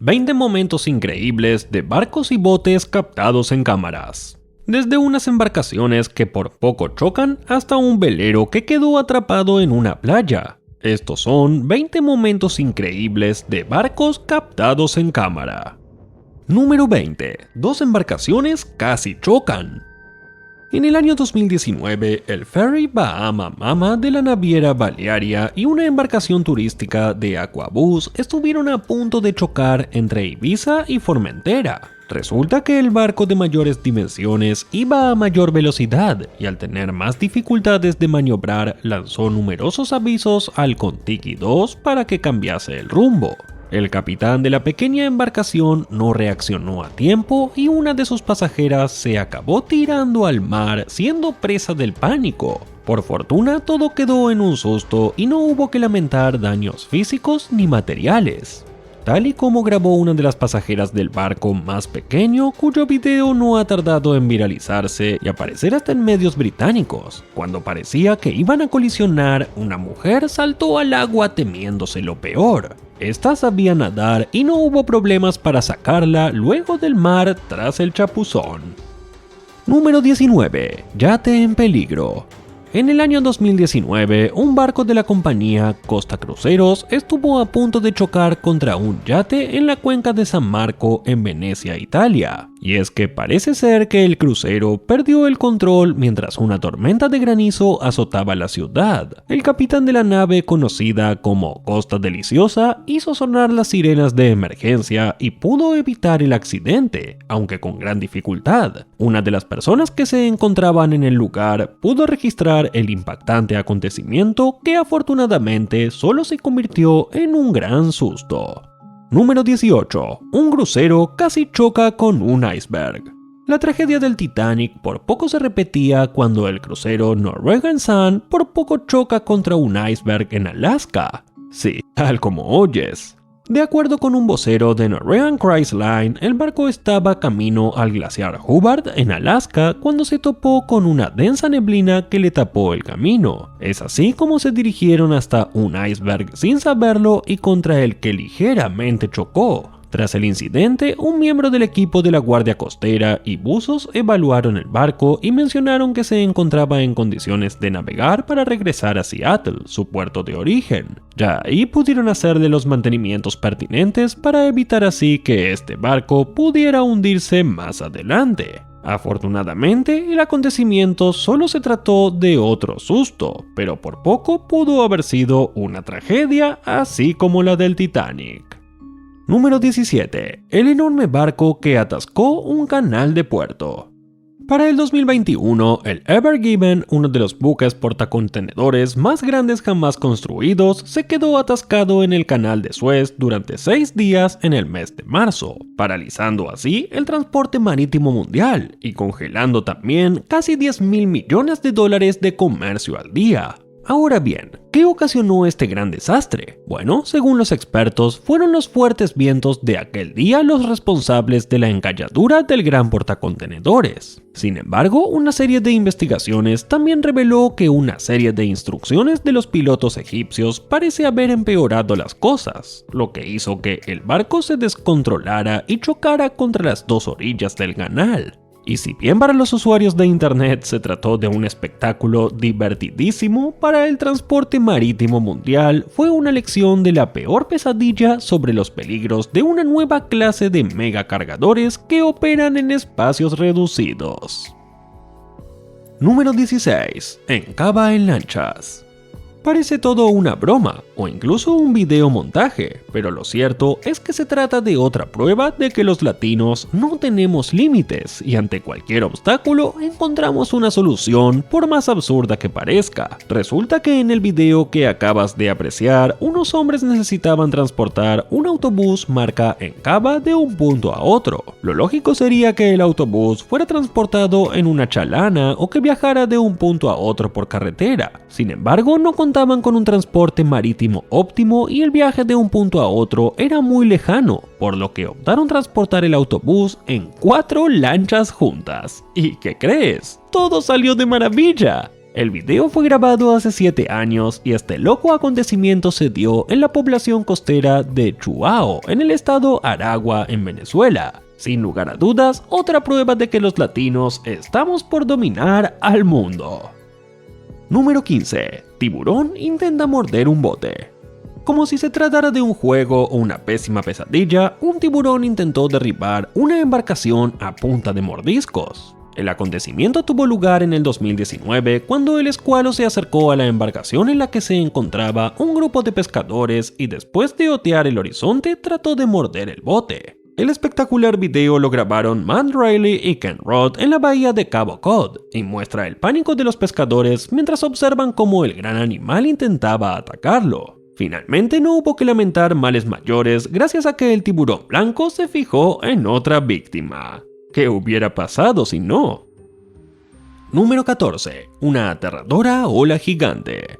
20 momentos increíbles de barcos y botes captados en cámaras. Desde unas embarcaciones que por poco chocan hasta un velero que quedó atrapado en una playa. Estos son 20 momentos increíbles de barcos captados en cámara. Número 20. Dos embarcaciones casi chocan. En el año 2019, el ferry Bahama Mama de la naviera Balearia y una embarcación turística de Aquabus estuvieron a punto de chocar entre Ibiza y Formentera. Resulta que el barco de mayores dimensiones iba a mayor velocidad y al tener más dificultades de maniobrar lanzó numerosos avisos al Contiki 2 para que cambiase el rumbo. El capitán de la pequeña embarcación no reaccionó a tiempo y una de sus pasajeras se acabó tirando al mar siendo presa del pánico. Por fortuna todo quedó en un susto y no hubo que lamentar daños físicos ni materiales. Tal y como grabó una de las pasajeras del barco más pequeño, cuyo video no ha tardado en viralizarse y aparecer hasta en medios británicos. Cuando parecía que iban a colisionar, una mujer saltó al agua temiéndose lo peor. Esta sabía nadar y no hubo problemas para sacarla luego del mar tras el chapuzón. Número 19. Yate en peligro. En el año 2019, un barco de la compañía Costa Cruceros estuvo a punto de chocar contra un yate en la cuenca de San Marco en Venecia, Italia. Y es que parece ser que el crucero perdió el control mientras una tormenta de granizo azotaba la ciudad. El capitán de la nave, conocida como Costa Deliciosa, hizo sonar las sirenas de emergencia y pudo evitar el accidente, aunque con gran dificultad. Una de las personas que se encontraban en el lugar pudo registrar el impactante acontecimiento que afortunadamente solo se convirtió en un gran susto. Número 18. Un crucero casi choca con un iceberg. La tragedia del Titanic por poco se repetía cuando el crucero Norwegian Sun por poco choca contra un iceberg en Alaska. Sí, tal como oyes. De acuerdo con un vocero de Norwegian Cruise Line, el barco estaba camino al glaciar Hubbard en Alaska cuando se topó con una densa neblina que le tapó el camino. Es así como se dirigieron hasta un iceberg sin saberlo y contra el que ligeramente chocó. Tras el incidente, un miembro del equipo de la Guardia Costera y buzos evaluaron el barco y mencionaron que se encontraba en condiciones de navegar para regresar a Seattle, su puerto de origen. Ya ahí pudieron hacerle los mantenimientos pertinentes para evitar así que este barco pudiera hundirse más adelante. Afortunadamente, el acontecimiento solo se trató de otro susto, pero por poco pudo haber sido una tragedia así como la del Titanic. Número 17. El enorme barco que atascó un canal de puerto. Para el 2021, el Ever Given, uno de los buques portacontenedores más grandes jamás construidos, se quedó atascado en el canal de Suez durante 6 días en el mes de marzo, paralizando así el transporte marítimo mundial y congelando también casi $10.000 millones de comercio al día. Ahora bien, ¿qué ocasionó este gran desastre? Bueno, según los expertos, fueron los fuertes vientos de aquel día los responsables de la encalladura del gran portacontenedores. Sin embargo, una serie de investigaciones también reveló que una serie de instrucciones de los pilotos egipcios parece haber empeorado las cosas, lo que hizo que el barco se descontrolara y chocara contra las dos orillas del canal. Y si bien para los usuarios de internet se trató de un espectáculo divertidísimo, para el transporte marítimo mundial fue una lección de la peor pesadilla sobre los peligros de una nueva clase de megacargadores que operan en espacios reducidos. Número 16. Encaba en lanchas. Parece todo una broma, o incluso un videomontaje, pero lo cierto es que se trata de otra prueba de que los latinos no tenemos límites y ante cualquier obstáculo encontramos una solución por más absurda que parezca. Resulta que en el video que acabas de apreciar, unos hombres necesitaban transportar un autobús marca Encaba de un punto a otro. Lo lógico sería que el autobús fuera transportado en una chalana o que viajara de un punto a otro por carretera. Sin embargo, no contaban con un transporte marítimo óptimo y el viaje de un punto a otro era muy lejano, por lo que optaron transportar el autobús en 4 lanchas juntas. ¿Y qué crees? Todo salió de maravilla. El video fue grabado hace 7 años y este loco acontecimiento se dio en la población costera de Chuao, en el estado Aragua, en Venezuela. Sin lugar a dudas, otra prueba de que los latinos estamos por dominar al mundo. Número 15. Tiburón intenta morder un bote. Como si se tratara de un juego o una pésima pesadilla, un tiburón intentó derribar una embarcación a punta de mordiscos. El acontecimiento tuvo lugar en el 2019 cuando el escualo se acercó a la embarcación en la que se encontraba un grupo de pescadores y después de otear el horizonte trató de morder el bote. El espectacular video lo grabaron Matt Riley y Ken Roth en la bahía de Cabo Cod y muestra el pánico de los pescadores mientras observan cómo el gran animal intentaba atacarlo. Finalmente no hubo que lamentar males mayores gracias a que el tiburón blanco se fijó en otra víctima. ¿Qué hubiera pasado si no? Número 14. Una aterradora ola gigante.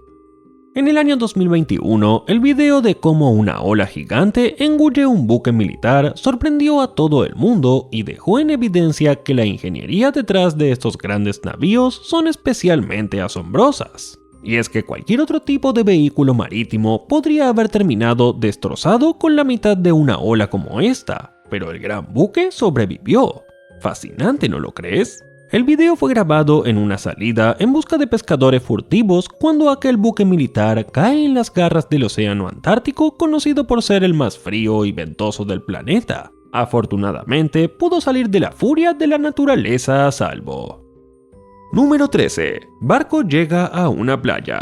En el año 2021, el video de cómo una ola gigante engulle un buque militar sorprendió a todo el mundo y dejó en evidencia que la ingeniería detrás de estos grandes navíos son especialmente asombrosas. Y es que cualquier otro tipo de vehículo marítimo podría haber terminado destrozado con la mitad de una ola como esta, pero el gran buque sobrevivió. Fascinante, ¿no lo crees? El video fue grabado en una salida en busca de pescadores furtivos cuando aquel buque militar cae en las garras del océano Antártico, conocido por ser el más frío y ventoso del planeta. Afortunadamente, pudo salir de la furia de la naturaleza a salvo. Número 13. Barco llega a una playa.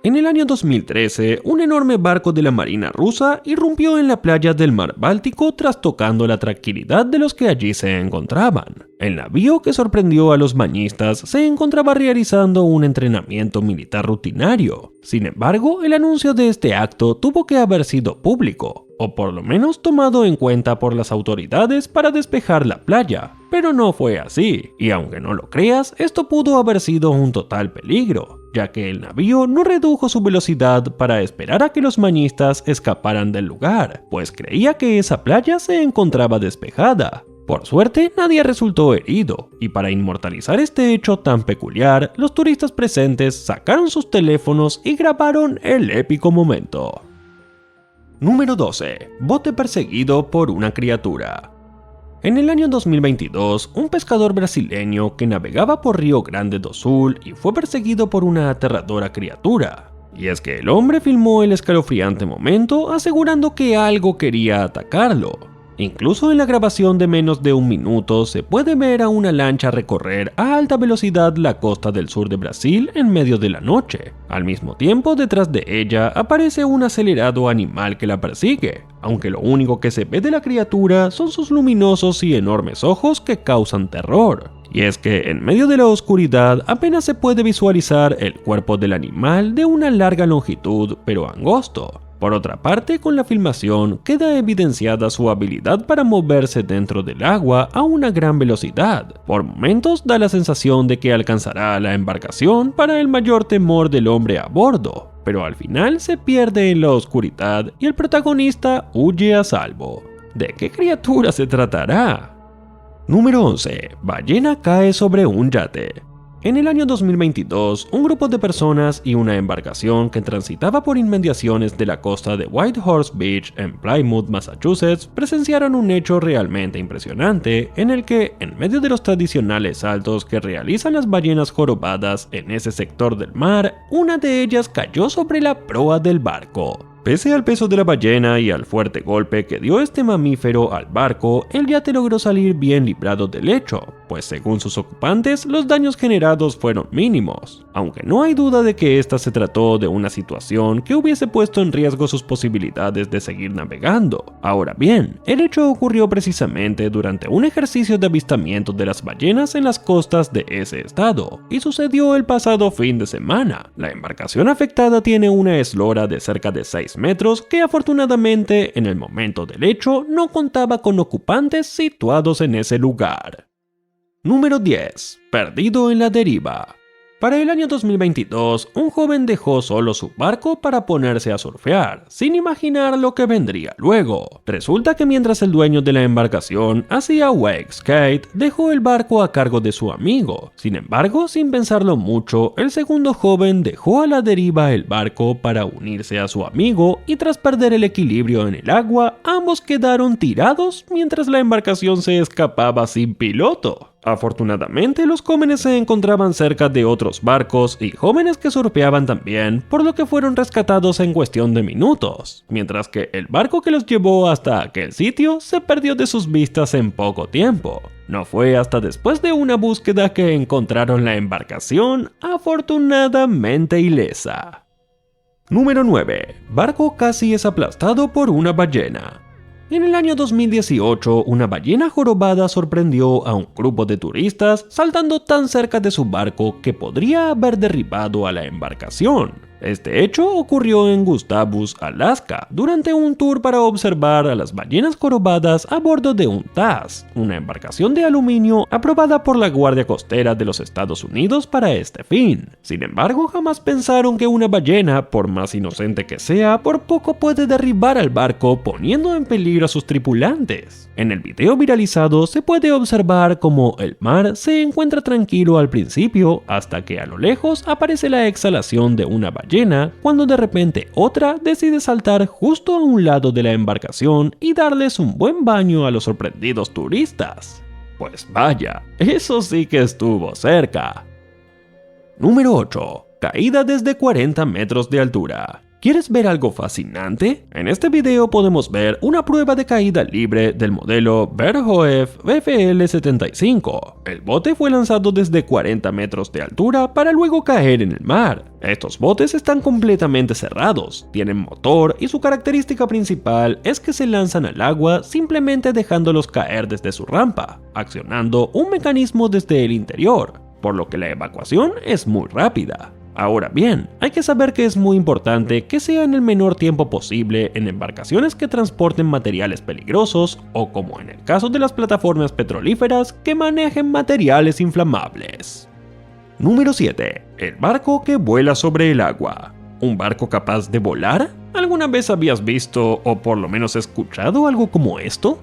En el año 2013, un enorme barco de la Marina rusa irrumpió en la playa del Mar Báltico trastocando la tranquilidad de los que allí se encontraban. El navío que sorprendió a los bañistas se encontraba realizando un entrenamiento militar rutinario. Sin embargo, el anuncio de este acto tuvo que haber sido público, o por lo menos tomado en cuenta por las autoridades para despejar la playa. Pero no fue así, y aunque no lo creas, esto pudo haber sido un total peligro, ya que el navío no redujo su velocidad para esperar a que los bañistas escaparan del lugar, pues creía que esa playa se encontraba despejada. Por suerte, nadie resultó herido, y para inmortalizar este hecho tan peculiar, los turistas presentes sacaron sus teléfonos y grabaron el épico momento. Número 12. Bote perseguido por una criatura. En el año 2022, un pescador brasileño que navegaba por Río Grande do Sul y fue perseguido por una aterradora criatura. Y es que el hombre filmó el escalofriante momento asegurando que algo quería atacarlo. Incluso en la grabación de menos de un minuto se puede ver a una lancha recorrer a alta velocidad la costa del sur de Brasil en medio de la noche. Al mismo tiempo, detrás de ella aparece un acelerado animal que la persigue, aunque lo único que se ve de la criatura son sus luminosos y enormes ojos que causan terror. Y es que en medio de la oscuridad apenas se puede visualizar el cuerpo del animal de una larga longitud pero angosto. Por otra parte, con la filmación queda evidenciada su habilidad para moverse dentro del agua a una gran velocidad. Por momentos da la sensación de que alcanzará a la embarcación para el mayor temor del hombre a bordo, pero al final se pierde en la oscuridad y el protagonista huye a salvo. ¿De qué criatura se tratará? Número 11. Ballena cae sobre un yate. En el año 2022, un grupo de personas y una embarcación que transitaba por inmediaciones de la costa de Whitehorse Beach en Plymouth, Massachusetts, presenciaron un hecho realmente impresionante en el que, en medio de los tradicionales saltos que realizan las ballenas jorobadas en ese sector del mar, una de ellas cayó sobre la proa del barco. Pese al peso de la ballena y al fuerte golpe que dio este mamífero al barco, el yate logró salir bien librado del hecho, pues según sus ocupantes, los daños generados fueron mínimos, aunque no hay duda de que esta se trató de una situación que hubiese puesto en riesgo sus posibilidades de seguir navegando. Ahora bien, el hecho ocurrió precisamente durante un ejercicio de avistamiento de las ballenas en las costas de ese estado, y sucedió el pasado fin de semana. La embarcación afectada tiene una eslora de cerca de 6 metros que afortunadamente en el momento del hecho no contaba con ocupantes situados en ese lugar. Número 10. Perdido en la deriva. Para el año 2022, un joven dejó solo su barco para ponerse a surfear, sin imaginar lo que vendría luego. Resulta que mientras el dueño de la embarcación hacía wake skate, dejó el barco a cargo de su amigo. Sin embargo, sin pensarlo mucho, el segundo joven dejó a la deriva el barco para unirse a su amigo y tras perder el equilibrio en el agua, ambos quedaron tirados mientras la embarcación se escapaba sin piloto. Afortunadamente, los jóvenes se encontraban cerca de otros barcos y jóvenes que surfeaban también, por lo que fueron rescatados en cuestión de minutos, mientras que el barco que los llevó hasta aquel sitio se perdió de sus vistas en poco tiempo. No fue hasta después de una búsqueda que encontraron la embarcación afortunadamente ilesa. Número 9. Barco casi es aplastado por una ballena. En el año 2018, una ballena jorobada sorprendió a un grupo de turistas saltando tan cerca de su barco que podría haber derribado a la embarcación. Este hecho ocurrió en Gustavus, Alaska, durante un tour para observar a las ballenas jorobadas a bordo de un TAS, una embarcación de aluminio aprobada por la Guardia Costera de los Estados Unidos para este fin. Sin embargo, jamás pensaron que una ballena, por más inocente que sea, por poco puede derribar al barco poniendo en peligro a sus tripulantes. En el video viralizado se puede observar cómo el mar se encuentra tranquilo al principio hasta que a lo lejos aparece la exhalación de una ballena cuando de repente otra decide saltar justo a un lado de la embarcación y darles un buen baño a los sorprendidos turistas. Pues vaya, eso sí que estuvo cerca. Número 8. Caída desde 40 metros de altura. ¿Quieres ver algo fascinante? En este video podemos ver una prueba de caída libre del modelo Verhoef FL75. El bote fue lanzado desde 40 metros de altura para luego caer en el mar. Estos botes están completamente cerrados, tienen motor y su característica principal es que se lanzan al agua simplemente dejándolos caer desde su rampa, accionando un mecanismo desde el interior, por lo que la evacuación es muy rápida. Ahora bien, hay que saber que es muy importante que sea en el menor tiempo posible en embarcaciones que transporten materiales peligrosos o como en el caso de las plataformas petrolíferas que manejen materiales inflamables. Número 7. El barco que vuela sobre el agua. ¿Un barco capaz de volar? ¿Alguna vez habías visto o por lo menos escuchado algo como esto?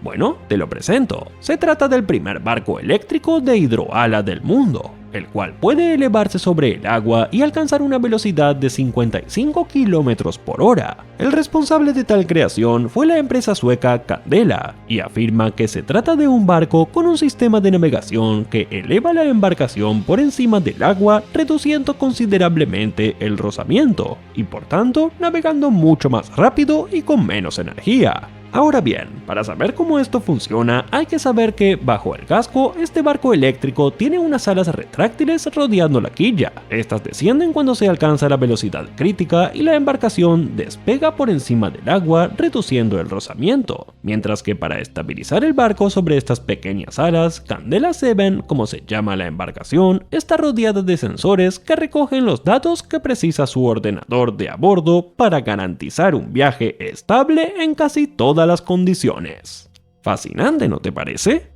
Bueno, te lo presento. Se trata del primer barco eléctrico de hidroala del mundo, el cual puede elevarse sobre el agua y alcanzar una velocidad de 55 km por hora. El responsable de tal creación fue la empresa sueca Candela, y afirma que se trata de un barco con un sistema de navegación que eleva la embarcación por encima del agua, reduciendo considerablemente el rozamiento, y por tanto navegando mucho más rápido y con menos energía. Ahora bien, para saber cómo esto funciona, hay que saber que, bajo el casco, este barco eléctrico tiene unas alas retráctiles rodeando la quilla. Estas descienden cuando se alcanza la velocidad crítica y la embarcación despega por encima del agua, reduciendo el rozamiento. Mientras que para estabilizar el barco sobre estas pequeñas alas, Candela 7, como se llama la embarcación, está rodeada de sensores que recogen los datos que precisa su ordenador de a bordo para garantizar un viaje estable en casi todas las condiciones. Fascinante, ¿no te parece?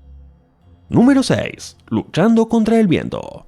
Número 6. Luchando contra el viento.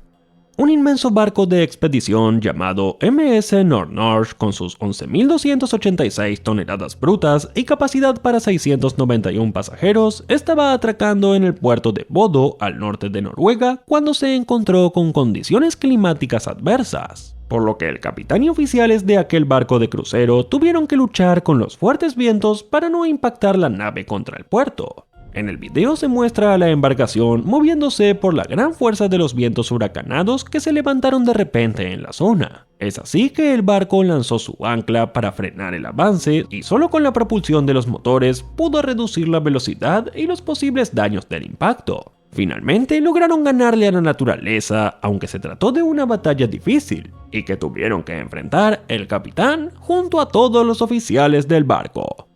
Un inmenso barco de expedición llamado MS Nord-Norge con sus 11.286 toneladas brutas y capacidad para 691 pasajeros estaba atracando en el puerto de Bodø al norte de Noruega cuando se encontró con condiciones climáticas adversas, por lo que el capitán y oficiales de aquel barco de crucero tuvieron que luchar con los fuertes vientos para no impactar la nave contra el puerto. En el video se muestra a la embarcación moviéndose por la gran fuerza de los vientos huracanados que se levantaron de repente en la zona. Es así que el barco lanzó su ancla para frenar el avance y solo con la propulsión de los motores pudo reducir la velocidad y los posibles daños del impacto. Finalmente lograron ganarle a la naturaleza, aunque se trató de una batalla difícil y que tuvieron que enfrentar el capitán junto a todos los oficiales del barco.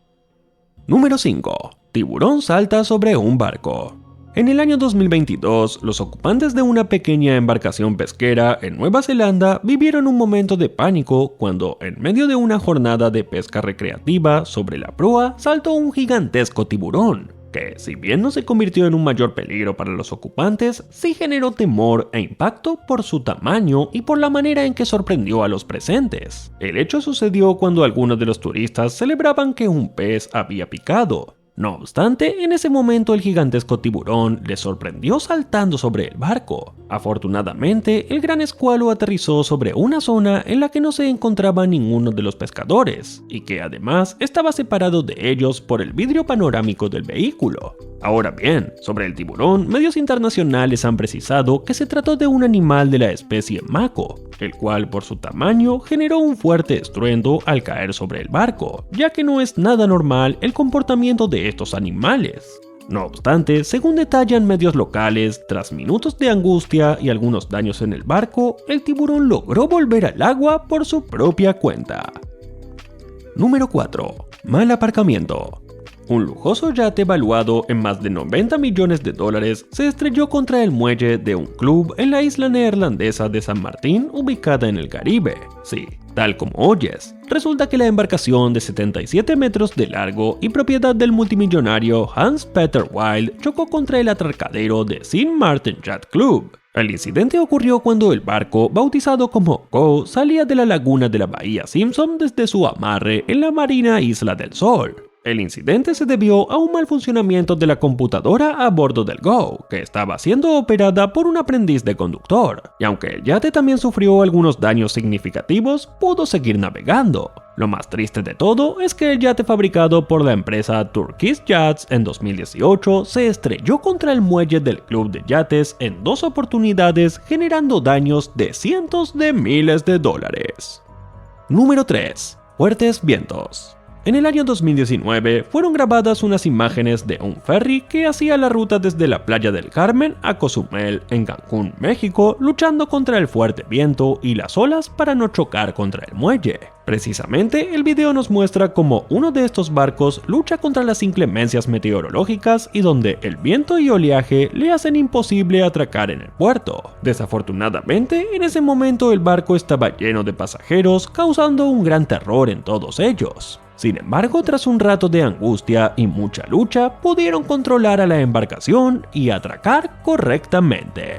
Número 5. Tiburón salta sobre un barco. En el año 2022, los ocupantes de una pequeña embarcación pesquera en Nueva Zelanda vivieron un momento de pánico cuando, en medio de una jornada de pesca recreativa sobre la proa, saltó un gigantesco tiburón. que, si bien no se convirtió en un mayor peligro para los ocupantes, sí generó temor e impacto por su tamaño y por la manera en que sorprendió a los presentes. El hecho sucedió cuando algunos de los turistas celebraban que un pez había picado. No obstante, en ese momento el gigantesco tiburón les sorprendió saltando sobre el barco. Afortunadamente, el gran escualo aterrizó sobre una zona en la que no se encontraba ninguno de los pescadores, y que además estaba separado de ellos por el vidrio panorámico del vehículo. Ahora bien, sobre el tiburón, medios internacionales han precisado que se trató de un animal de la especie mako, el cual por su tamaño generó un fuerte estruendo al caer sobre el barco, ya que no es nada normal el comportamiento de estos animales. No obstante, según detallan medios locales, tras minutos de angustia y algunos daños en el barco, el tiburón logró volver al agua por su propia cuenta. Número 4. Mal aparcamiento. Un lujoso yate valuado en más de 90 millones de dólares se estrelló contra el muelle de un club en la isla neerlandesa de San Martín, ubicada en el Caribe. Sí, tal como oyes. Resulta que la embarcación de 77 metros de largo y propiedad del multimillonario Hans Peter Wilde chocó contra el atracadero de Sint Maarten Yacht Club. El incidente ocurrió cuando el barco, bautizado como Go, salía de la laguna de la bahía Simpson desde su amarre en la marina Isla del Sol. El incidente se debió a un mal funcionamiento de la computadora a bordo del Go, que estaba siendo operada por un aprendiz de conductor, y aunque el yate también sufrió algunos daños significativos, pudo seguir navegando. Lo más triste de todo es que el yate fabricado por la empresa Turkish Yachts en 2018 se estrelló contra el muelle del club de yates en 2 oportunidades, generando daños de cientos de miles de dólares. Número 3. Fuertes vientos. En el año 2019 fueron grabadas unas imágenes de un ferry que hacía la ruta desde la playa del Carmen a Cozumel en Cancún, México, luchando contra el fuerte viento y las olas para no chocar contra el muelle. Precisamente, el video nos muestra cómo uno de estos barcos lucha contra las inclemencias meteorológicas y donde el viento y oleaje le hacen imposible atracar en el puerto. Desafortunadamente, en ese momento el barco estaba lleno de pasajeros, causando un gran terror en todos ellos. Sin embargo, tras un rato de angustia y mucha lucha, pudieron controlar a la embarcación y atracar correctamente.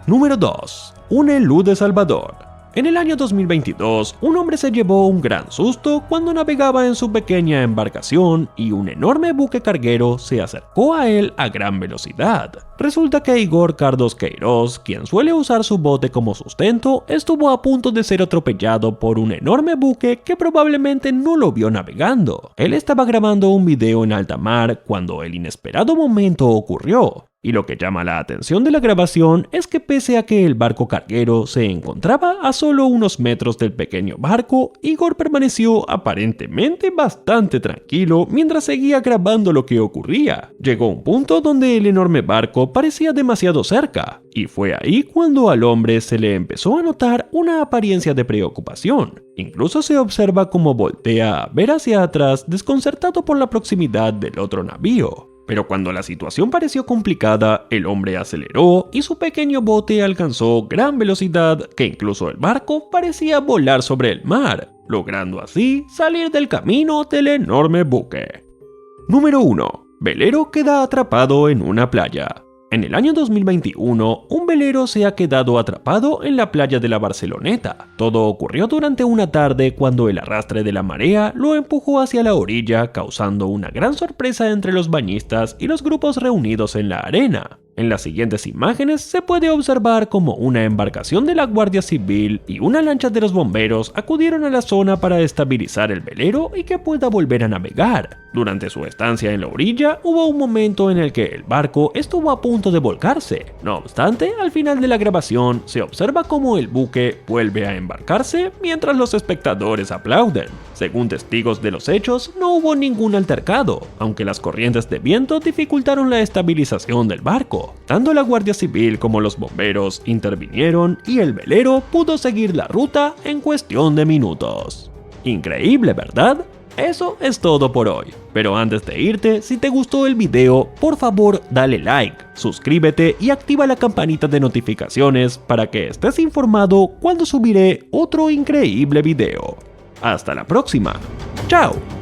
Número 2. Un Elú de Salvador. En el año 2022, un hombre se llevó un gran susto cuando navegaba en su pequeña embarcación y un enorme buque carguero se acercó a él a gran velocidad. Resulta que Igor Cardos Queiroz, quien suele usar su bote como sustento, estuvo a punto de ser atropellado por un enorme buque que probablemente no lo vio navegando. Él estaba grabando un video en alta mar cuando el inesperado momento ocurrió. Y lo que llama la atención de la grabación es que pese a que el barco carguero se encontraba a solo unos metros del pequeño barco, Igor permaneció aparentemente bastante tranquilo mientras seguía grabando lo que ocurría. Llegó un punto donde el enorme barco parecía demasiado cerca, y fue ahí cuando al hombre se le empezó a notar una apariencia de preocupación. Incluso se observa cómo voltea a ver hacia atrás desconcertado por la proximidad del otro navío. Pero cuando la situación pareció complicada, el hombre aceleró y su pequeño bote alcanzó gran velocidad que incluso el barco parecía volar sobre el mar, logrando así salir del camino del enorme buque. Número 1. Velero queda atrapado en una playa. En el año 2021, un velero se ha quedado atrapado en la playa de la Barceloneta. Todo ocurrió durante una tarde cuando el arrastre de la marea lo empujó hacia la orilla, causando una gran sorpresa entre los bañistas y los grupos reunidos en la arena. En las siguientes imágenes se puede observar cómo una embarcación de la Guardia Civil y una lancha de los bomberos acudieron a la zona para estabilizar el velero y que pueda volver a navegar. Durante su estancia en la orilla, hubo un momento en el que el barco estuvo a punto de volcarse. No obstante, al final de la grabación se observa cómo el buque vuelve a embarcarse mientras los espectadores aplauden. Según testigos de los hechos, no hubo ningún altercado, aunque las corrientes de viento dificultaron la estabilización del barco. Tanto la Guardia Civil como los bomberos intervinieron y el velero pudo seguir la ruta en cuestión de minutos. Increíble, ¿verdad? Eso es todo por hoy. Pero antes de irte, si te gustó el video, por favor dale like, suscríbete y activa la campanita de notificaciones para que estés informado cuando subiré otro increíble video. Hasta la próxima. ¡Chao!